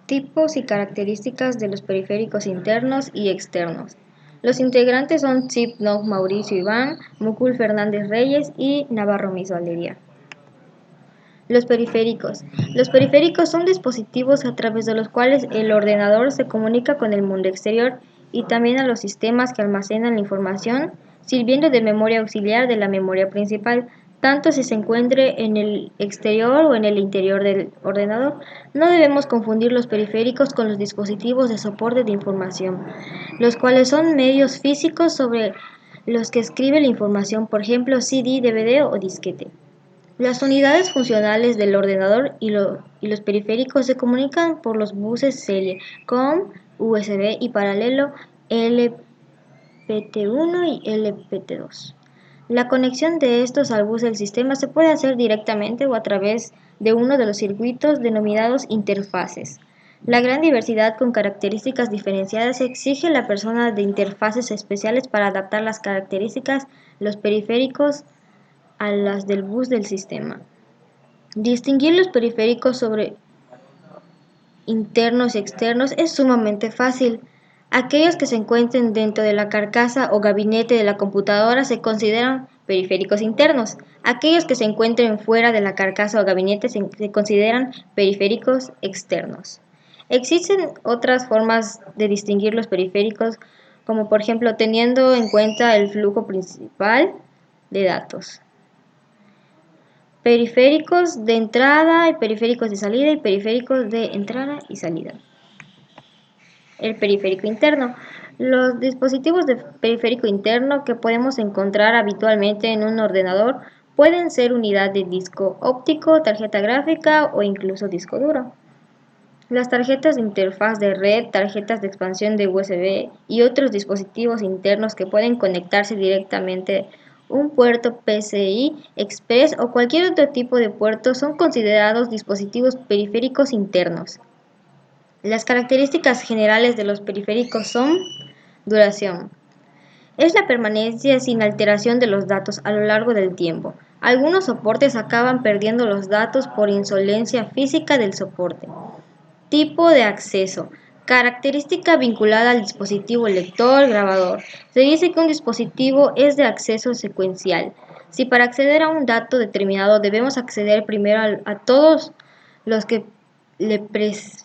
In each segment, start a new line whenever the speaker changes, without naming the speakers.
Tipos y características de los periféricos internos y externos. Los integrantes son Zipnov Mauricio Iván, Mucul Fernández Reyes y Navarro Miss Valeria. Los periféricos. Los periféricos son dispositivos a través de los cuales el ordenador se comunica con el mundo exterior y también a los sistemas que almacenan la información, sirviendo de memoria auxiliar de la memoria principal, tanto si se encuentre en el exterior o en el interior del ordenador. No debemos confundir los periféricos con los dispositivos de soporte de información, los cuales son medios físicos sobre los que escribe la información, por ejemplo, CD, DVD o disquete. Las unidades funcionales del ordenador y los periféricos se comunican por los buses serie COM, USB y paralelo LPT1 y LPT2. La conexión de estos al bus del sistema se puede hacer directamente o a través de uno de los circuitos denominados interfaces. La gran diversidad con características diferenciadas exige la persona de interfaces especiales para adaptar las características los periféricos a las del bus del sistema. Distinguir los periféricos sobre internos y externos es sumamente fácil. Aquellos que se encuentren dentro de la carcasa o gabinete de la computadora se consideran periféricos internos. Aquellos que se encuentren fuera de la carcasa o gabinete se consideran periféricos externos. Existen otras formas de distinguir los periféricos, como por ejemplo teniendo en cuenta el flujo principal de datos. Periféricos de entrada y periféricos de salida y periféricos de entrada y salida. El periférico interno. Los dispositivos de periférico interno que podemos encontrar habitualmente en un ordenador pueden ser unidad de disco óptico, tarjeta gráfica o incluso disco duro. Las tarjetas de interfaz de red, tarjetas de expansión de USB y otros dispositivos internos que pueden conectarse directamente un puerto PCI Express o cualquier otro tipo de puerto son considerados dispositivos periféricos internos. Las características generales de los periféricos son duración. Es la permanencia sin alteración de los datos a lo largo del tiempo. Algunos soportes acaban perdiendo los datos por insolencia física del soporte. Tipo de acceso. Característica vinculada al dispositivo lector, grabador. Se dice que un dispositivo es de acceso secuencial. Si para acceder a un dato determinado debemos acceder primero a todos los que le preceden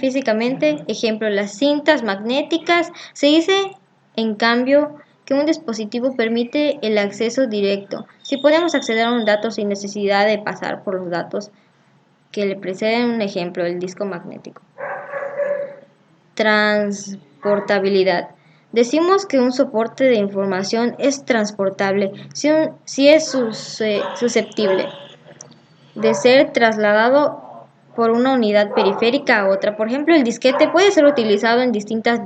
físicamente, ejemplo, las cintas magnéticas, se dice en cambio que un dispositivo permite el acceso directo. Si podemos acceder a un dato sin necesidad de pasar por los datos que le preceden, un ejemplo, el disco magnético. Transportabilidad. Decimos que un soporte de información es transportable si es susceptible de ser trasladado por una unidad periférica a otra. Por ejemplo, el disquete puede ser utilizado en distintas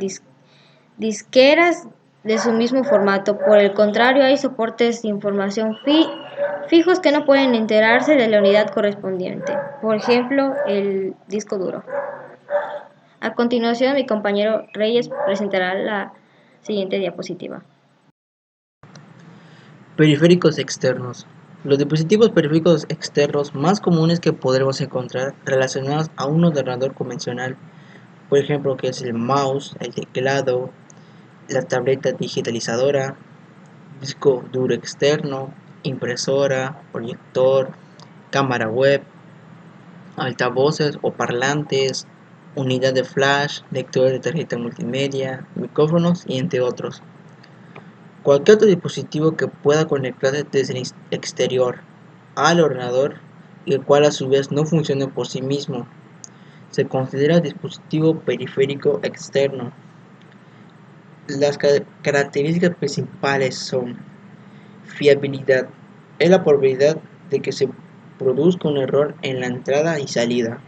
disqueras de su mismo formato. Por el contrario, hay soportes de información fijos que no pueden enterarse de la unidad correspondiente. Por ejemplo, el disco duro. A continuación, mi compañero Reyes presentará la siguiente diapositiva.
Periféricos externos. Los dispositivos periféricos externos más comunes que podremos encontrar relacionados a un ordenador convencional, por ejemplo, que es el mouse, el teclado, la tableta digitalizadora, disco duro externo, impresora, proyector, cámara web, altavoces o parlantes, unidad de flash, lector de tarjeta multimedia, micrófonos y entre otros. Cualquier otro dispositivo que pueda conectarse desde el exterior al ordenador y el cual a su vez no funcione por sí mismo se considera dispositivo periférico externo. Las características principales son fiabilidad, es la probabilidad de que se produzca un error en la entrada y salida,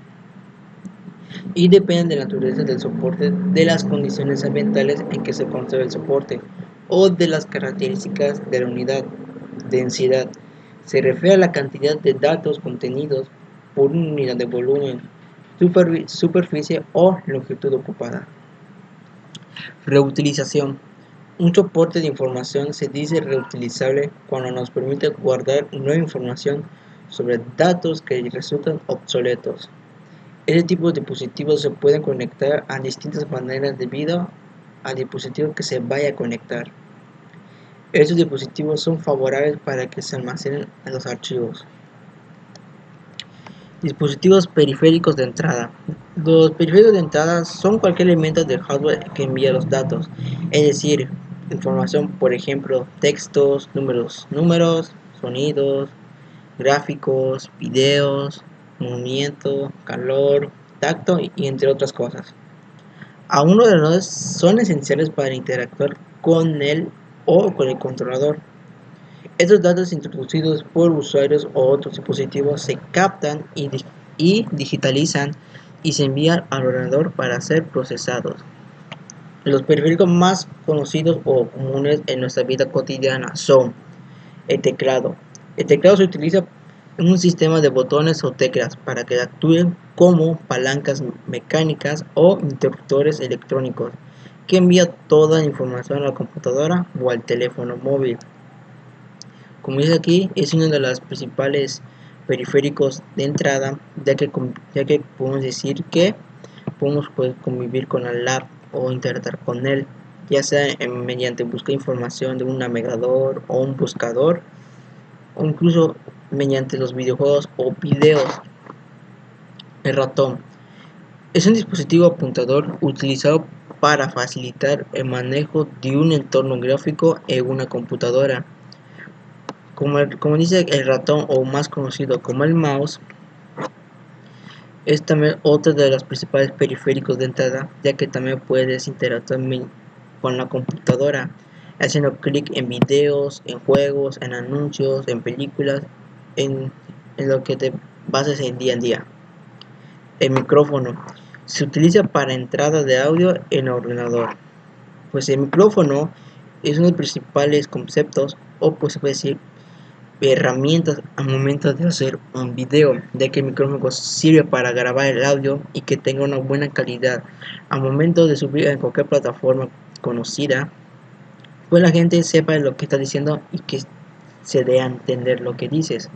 y depende de la naturaleza del soporte, de las condiciones ambientales en que se conserva el soporte o de las características de la unidad. Densidad se refiere a la cantidad de datos contenidos por una unidad de volumen, superficie o longitud ocupada. Reutilización. Un soporte de información se dice reutilizable cuando nos permite guardar nueva información sobre datos que resultan obsoletos. Este tipo de dispositivos se pueden conectar a distintas maneras debido al dispositivo que se vaya a conectar. Estos dispositivos son favorables para que se almacenen los archivos. Dispositivos periféricos de entrada. Los periféricos de entrada son cualquier elemento del hardware que envía los datos, es decir, información, por ejemplo, textos, números, sonidos, gráficos, videos, movimiento, calor, tacto y entre otras cosas. Aún los ordenadores son esenciales para interactuar con él o con el controlador. Estos datos introducidos por usuarios o otros dispositivos se captan y digitalizan y se envían al ordenador para ser procesados. Los periféricos más conocidos o comunes en nuestra vida cotidiana son el teclado. El teclado se utiliza en un sistema de botones o teclas para que actúen como palancas mecánicas o interruptores electrónicos que envía toda la información a la computadora o al teléfono móvil. Como dice aquí, es uno de los principales periféricos de entrada, ya que podemos decir que podemos convivir con la lab o interactuar con él, ya sea mediante buscar información de un navegador o un buscador, o incluso mediante los videojuegos o videos. El ratón es un dispositivo apuntador utilizado para facilitar el manejo de un entorno gráfico en una computadora. Como dice el ratón, o más conocido como el mouse, es también otro de los principales periféricos de entrada, ya que también puedes interactuar con la computadora, haciendo clic en videos, en juegos, en anuncios, en películas, en, en lo que te bases en día a día. El micrófono se utiliza para entrada de audio en el ordenador. Pues el micrófono es uno de los principales conceptos, o pues se puede decir herramientas al momento de hacer un video, ya que el micrófono sirve para grabar el audio y que tenga una buena calidad. Al momento de subir en cualquier plataforma conocida, pues la gente sepa lo que está diciendo y que se dé a entender lo que dices.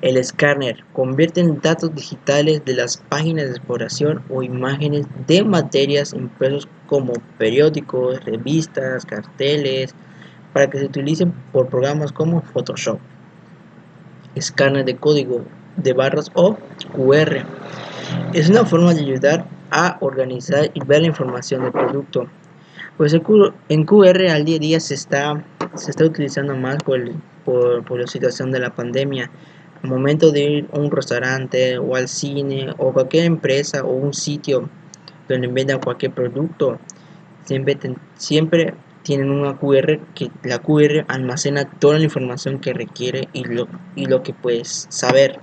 El escáner convierte en datos digitales de las páginas de exploración o imágenes de materias impresos como periódicos, revistas, carteles, para que se utilicen por programas como Photoshop. Escáner de código de barras o QR. Es una forma de ayudar a organizar y ver la información del producto. Pues en QR al día a día se está utilizando más por la situación de la pandemia. Al momento de ir a un restaurante o al cine o cualquier empresa o un sitio donde vendan cualquier producto, siempre tienen una QR, que la QR almacena toda la información que requiere y lo que puedes saber.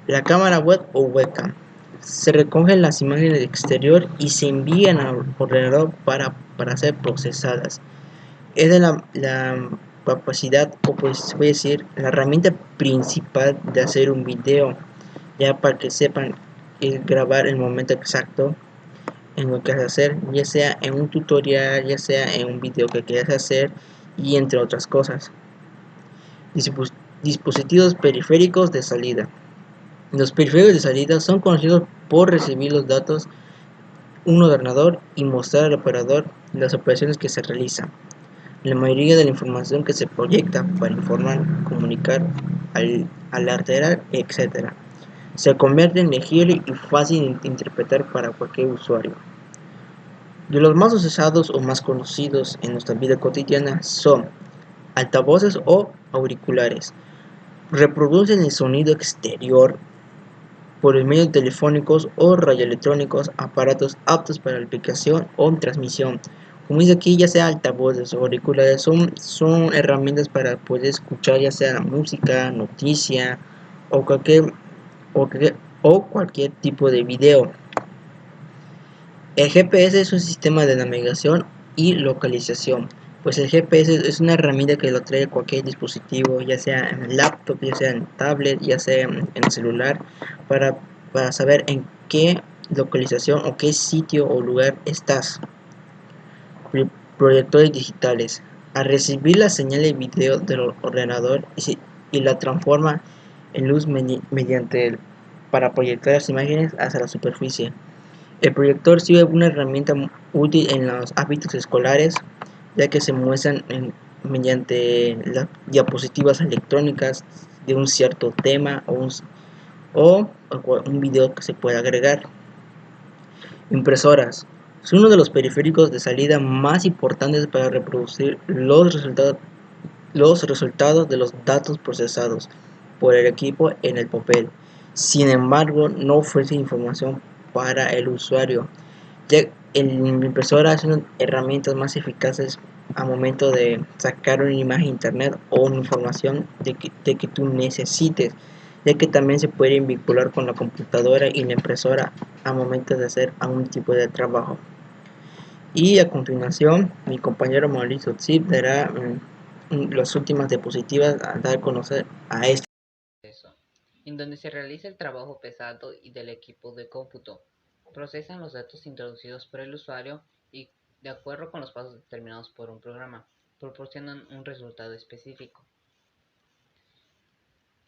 La cámara web o webcam. Se recogen las imágenes del exterior y se envían al ordenador para ser procesadas. Es de la capacidad, o pues se puede decir, la herramienta principal de hacer un video, ya para que sepan grabar el momento exacto en lo que vas a hacer, ya sea en un tutorial, ya sea en un video que quieras hacer y entre otras cosas. Dispositivos periféricos de salida. Los periféricos de salida son conocidos por recibir los datos de un ordenador y mostrar al operador las operaciones que se realizan. La mayoría de la información que se proyecta para informar, comunicar, alertar, etc. se convierte en legible y fácil de interpretar para cualquier usuario. De los más usados o más conocidos en nuestra vida cotidiana son altavoces o auriculares. Reproducen el sonido exterior por el medio telefónicos o radioelectrónicos, aparatos aptos para la aplicación o transmisión. Como dice aquí, ya sea altavoces o auriculares, son herramientas para poder escuchar ya sea música, noticia o cualquier tipo de video. El GPS es un sistema de navegación y localización. Pues el GPS es una herramienta que lo trae cualquier dispositivo, ya sea en laptop, ya sea en tablet, ya sea en celular, para, para saber en qué localización o qué sitio o lugar estás. Proyectores digitales. Al recibir la señal de video del ordenador y la transforma en luz mediante para proyectar las imágenes hacia la superficie. El proyector sirve una herramienta útil en los hábitos escolares, ya que se muestran mediante las diapositivas electrónicas de un cierto tema o un video que se puede agregar. Impresoras. Son uno de los periféricos de salida más importantes para reproducir los resultados de los datos procesados por el equipo en el papel. Sin embargo, no ofrece información para el usuario, ya en impresora es una de las herramientas más eficaces al momento de sacar una imagen de internet o una información de que tú necesites, ya que también se puede vincular con la computadora y la impresora al momento de hacer algún tipo de trabajo. Y a continuación, mi compañero Mauricio Zip dará las últimas diapositivas a dar a conocer a este.
Proceso, en donde se realiza el trabajo pesado y del equipo de cómputo. Procesan los datos introducidos por el usuario y, de acuerdo con los pasos determinados por un programa, proporcionan un resultado específico.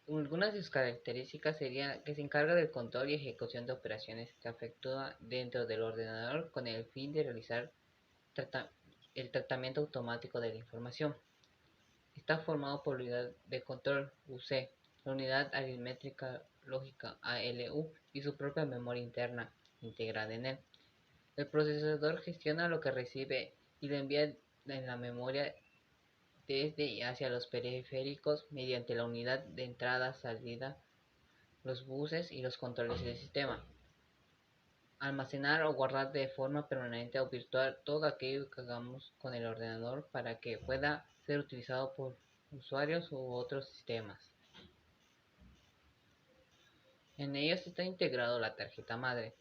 Algunas de sus características serían que se encarga del control y ejecución de operaciones que efectúa dentro del ordenador con el fin de realizar el tratamiento automático de la información. Está formado por la unidad de control UC, la unidad aritmética lógica ALU y su propia memoria interna integrada en él. El procesador gestiona lo que recibe y lo envía en la memoria desde y hacia los periféricos mediante la unidad de entrada-salida, los buses y los controles del sistema. Almacenar o guardar de forma permanente o virtual todo aquello que hagamos con el ordenador para que pueda ser utilizado por usuarios u otros sistemas. En ellos está integrado la tarjeta madre,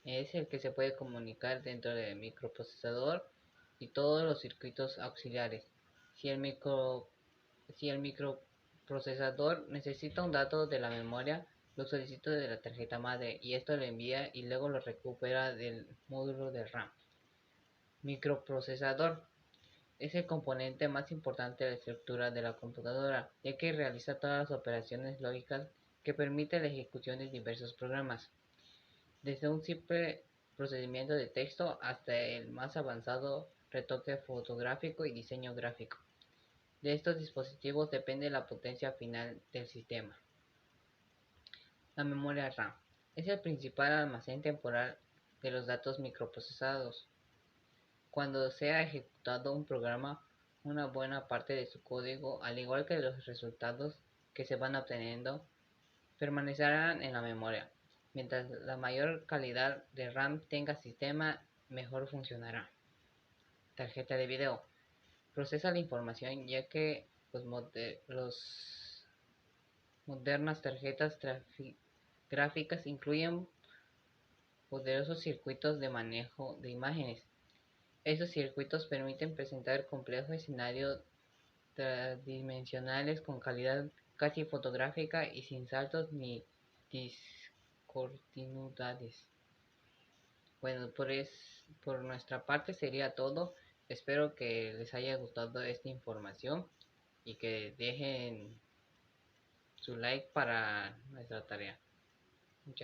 es el que se puede comunicar dentro del microprocesador y todos los circuitos auxiliares. Si el, micro, si el microprocesador necesita un dato de la memoria, lo solicita de la tarjeta madre y esto lo envía y luego lo recupera del módulo de RAM. Microprocesador es el componente más importante de la estructura de la computadora, ya que realiza todas las operaciones lógicas que permiten la ejecución de diversos programas, desde un simple procesamiento de texto hasta el más avanzado retoque fotográfico y diseño gráfico. De estos dispositivos depende la potencia final del sistema. La memoria RAM es el principal almacén temporal de los datos microprocesados. Cuando sea ejecutado un programa, una buena parte de su código, al igual que los resultados que se van obteniendo, permanecerán en la memoria. Mientras la mayor calidad de RAM tenga sistema, mejor funcionará. Tarjeta de video. Procesa la información ya que los modernas tarjetas gráficas incluyen poderosos circuitos de manejo de imágenes. Esos circuitos permiten presentar complejos escenarios tridimensionales con calidad casi fotográfica y sin saltos ni discontinuidades. Bueno, por nuestra parte sería todo. Espero que les haya gustado esta información y que dejen su like para nuestra tarea.